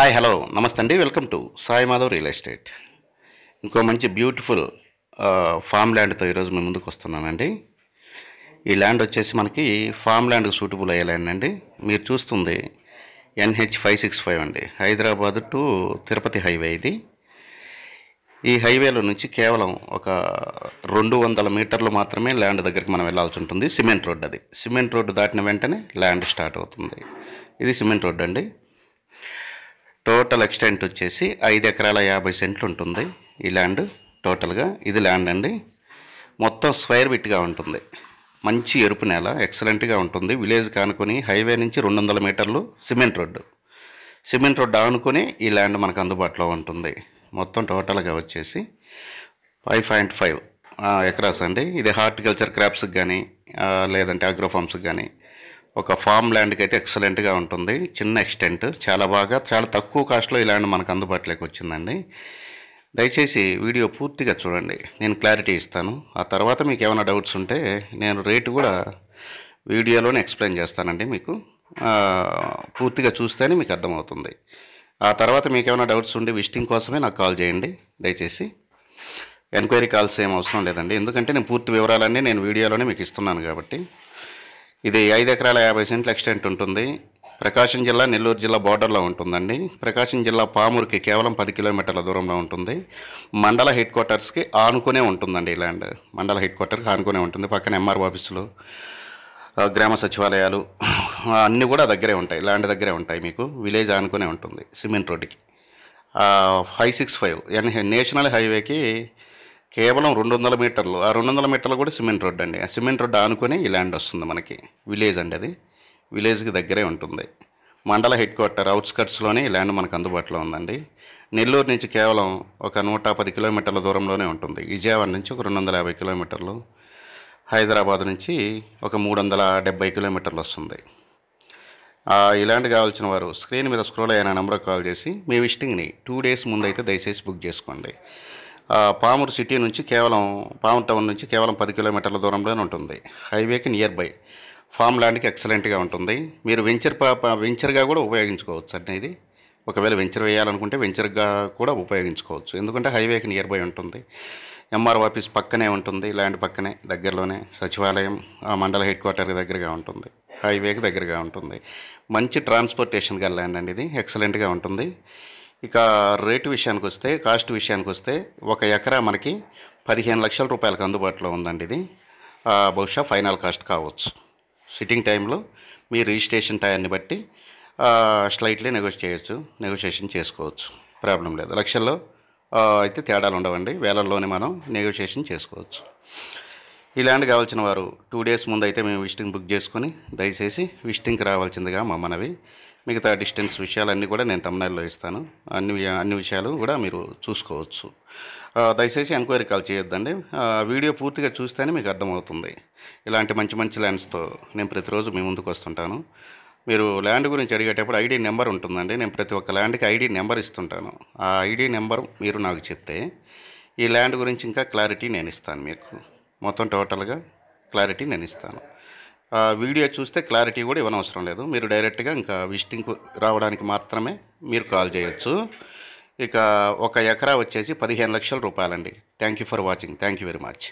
Hi hello నమస్తే అండి. Welcome to Sai Madhav real estate. ఇంకో మంచి బ్యూటిఫుల్ ఫామ్ ల్యాండ్తో ఈరోజు మేము ముందుకు వస్తున్నానండి. ఈ ల్యాండ్ వచ్చేసి మనకి ఫామ్ ల్యాండ్కి సూటబుల్ అయ్యే ల్యాండ్ అండి. మీరు చూస్తుంది NH565 అండి, హైదరాబాద్ టు తిరుపతి హైవే. ఇది ఈ హైవేలో నుంచి కేవలం ఒక 200 మీటర్లు మాత్రమే ల్యాండ్ దగ్గరికి మనం వెళ్ళాల్సి ఉంటుంది. సిమెంట్ రోడ్, అది సిమెంట్ రోడ్డు దాటిన వెంటనే ల్యాండ్ స్టార్ట్ అవుతుంది. ఇది సిమెంట్ రోడ్ అండి. టోటల్ ఎక్స్టెంట్ వచ్చేసి 5 ఎకరాల 50 సెంట్లు ఉంటుంది ఈ ల్యాండ్ టోటల్గా. ఇది ల్యాండ్ అండి, మొత్తం స్క్వేర్ ఫీట్గా ఉంటుంది. మంచి ఎరుపు నేల, ఎక్సలెంట్గా ఉంటుంది. విలేజ్ కానుకొని హైవే నుంచి 200 మీటర్లు సిమెంట్ రోడ్డు ఆనుకొని ఈ ల్యాండ్ మనకు అందుబాటులో ఉంటుంది. మొత్తం టోటల్గా వచ్చేసి 5.5 ఎకరాస్ అండి. ఇది హార్టికల్చర్ క్రాప్స్కి కానీ లేదంటే అగ్రోఫార్మ్స్కి కానీ ఒక ఫామ్ ల్యాండ్కి అయితే ఎక్సలెంట్గా ఉంటుంది. చిన్న ఎక్స్టెంట్, చాలా తక్కువ కాస్ట్లో ఈ ల్యాండ్ మనకు అందుబాటులోకి వచ్చిందండి. దయచేసి వీడియో పూర్తిగా చూడండి, నేను క్లారిటీ ఇస్తాను. ఆ తర్వాత మీకు ఏమైనా డౌట్స్ ఉంటే నేను రేటు కూడా వీడియోలోనే ఎక్స్ప్లెయిన్ చేస్తానండి. మీకు పూర్తిగా చూస్తేనే మీకు అర్థమవుతుంది. ఆ తర్వాత మీకు ఏమైనా డౌట్స్ ఉండి విజిటింగ్ కోసమే నాకు కాల్ చేయండి. దయచేసి ఎంక్వైరీ కాల్స్ ఏం అవసరం లేదండి, ఎందుకంటే నేను పూర్తి వివరాలన్నీ నేను వీడియోలోనే మీకు ఇస్తున్నాను కాబట్టి. ఇది 5 ఎకరాల 50 సెంట్ల ఎక్స్టెంట్ ఉంటుంది. ప్రకాశం జిల్లా, నెల్లూరు జిల్లా బోర్డర్లో ఉంటుందండి. ప్రకాశం జిల్లా పామూరుకి కేవలం 10 కిలోమీటర్ల దూరంలో ఉంటుంది. మండల హెడ్ క్వార్టర్స్కి ఆనుకునే ఉంటుందండి ఈ ల్యాండ్. మండల హెడ్ క్వార్టర్కి ఆనుకునే ఉంటుంది. పక్కన MRO ఆఫీసులు, గ్రామ సచివాలయాలు అన్నీ కూడా దగ్గరే ఉంటాయి, ల్యాండ్ దగ్గరే ఉంటాయి. మీకు విలేజ్ ఆనుకునే ఉంటుంది సిమెంట్ రోడ్డుకి. 565 నేషనల్ హైవేకి కేవలం 200 మీటర్లు. ఆ 200 మీటర్లు కూడా సిమెంట్ రోడ్ అండి. ఆ సిమెంట్ రోడ్ ఆనుకొని ఈ ల్యాండ్ వస్తుంది మనకి. విలేజ్ అండి, అది విలేజ్కి దగ్గరే ఉంటుంది. మండల హెడ్ క్వార్టర్ అవుట్స్కట్స్లోనే ఈ ల్యాండ్ మనకు అందుబాటులో ఉందండి. నెల్లూరు నుంచి కేవలం ఒక 110 కిలోమీటర్ల దూరంలోనే ఉంటుంది. విజయవాడ నుంచి ఒక 250 కిలోమీటర్లు, హైదరాబాద్ నుంచి ఒక 370 కిలోమీటర్లు వస్తుంది. ఈ ల్యాండ్ కావాల్సిన వారు స్క్రీన్ మీద స్క్రోల్ అయిన నెంబర్కి కాల్ చేసి మీ విజిటింగ్ని 2 డేస్ ముందు అయితే దయచేసి బుక్ చేసుకోండి. పామూరు సిటీ నుంచి పామూరు టౌన్ నుంచి కేవలం 10 కిలోమీటర్ల దూరంలోనే ఉంటుంది. హైవేకి నియర్ బై. ఫామ్ ల్యాండ్కి ఎక్సలెంట్గా ఉంటుంది. మీరు వెంచర్గా కూడా ఉపయోగించుకోవచ్చు అండి. ఇది ఒకవేళ వెంచర్ వేయాలనుకుంటే వెంచర్గా కూడా ఉపయోగించుకోవచ్చు, ఎందుకంటే హైవేకి నియర్ బై ఉంటుంది. MRO ఆఫీస్ పక్కనే ఉంటుంది, ల్యాండ్ పక్కనే దగ్గరలోనే. సచివాలయం, మండల హెడ్ క్వార్టర్కి దగ్గరగా ఉంటుంది, హైవేకి దగ్గరగా ఉంటుంది. మంచి ట్రాన్స్పోర్టేషన్ గల ల్యాండ్ అండి. ఇది ఎక్సలెంట్గా ఉంటుంది. ఇక రేటు విషయానికి వస్తే, కాస్ట్ విషయానికి వస్తే, 1 ఎకరా మనకి 15 లక్షల రూపాయలకు అందుబాటులో ఉందండి. ఇది బహుశా ఫైనల్ కాస్ట్ కావచ్చు. సిట్టింగ్ టైంలో మీ రిజిస్ట్రేషన్ టైంని బట్టి స్లైట్లీ నెగోషియేషన్ చేసుకోవచ్చు, ప్రాబ్లం లేదు. లక్షల్లో అయితే తేడాలు ఉండవండి, వేలల్లోనే మనం నెగోషియేషన్ చేసుకోవచ్చు. ఈ ల్యాండ్ కావాల్సిన వారు 2 డేస్ ముందు అయితే మేము విజిటింగ్ బుక్ చేసుకొని దయచేసి విజిటింగ్కి రావాల్సిందిగా మా మనవి. మిగతా డిస్టెన్స్ విషయాలన్నీ కూడా నేను తమ్నైల్లో ఇస్తాను. అన్ని విషయాలు కూడా మీరు చూసుకోవచ్చు. దయచేసి ఎంక్వైరీ కాల్ చేయొద్దండి. వీడియో పూర్తిగా చూస్తేనే మీకు అర్థమవుతుంది. ఇలాంటి మంచి ల్యాండ్స్తో నేను ప్రతిరోజు మీ ముందుకు వస్తుంటాను. మీరు ల్యాండ్ గురించి అడిగేటప్పుడు ID నెంబర్ ఉంటుందండి. నేను ప్రతి ఒక్క ల్యాండ్కి ID నెంబర్ ఇస్తుంటాను. ఆ ID నెంబర్ మీరు నాకు చెప్తే ఈ ల్యాండ్ గురించి ఇంకా క్లారిటీ నేను ఇస్తాను. మీకు మొత్తం టోటల్గా క్లారిటీ నేను ఇస్తాను. వీడియో చూస్తే క్లారిటీ కూడా ఇవ్వనవసరం లేదు. మీరు డైరెక్ట్గా ఇంకా విజిటింగ్ రావడానికి మాత్రమే మీరు కాల్ చేయొచ్చు. ఇక 1 ఎకరా వచ్చేసి 15 లక్షల రూపాయలండి. Thank you for watching. Thank you very much.